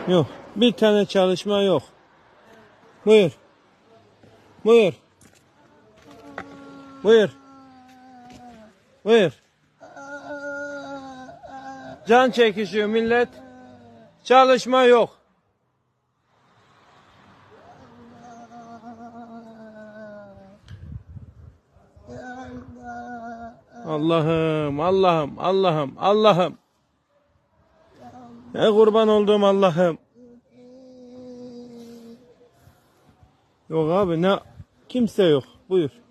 Yok. Bir tane çalışma yok. Buyur. Buyur. Buyur. Buyur. Can çekişiyor millet. Çalışma yok. Allah'ım, Allah'ım, Allah'ım, Allah'ım. Ey kurban olduğum Allah'ım. Yok abi, ne kimse yok. Buyur.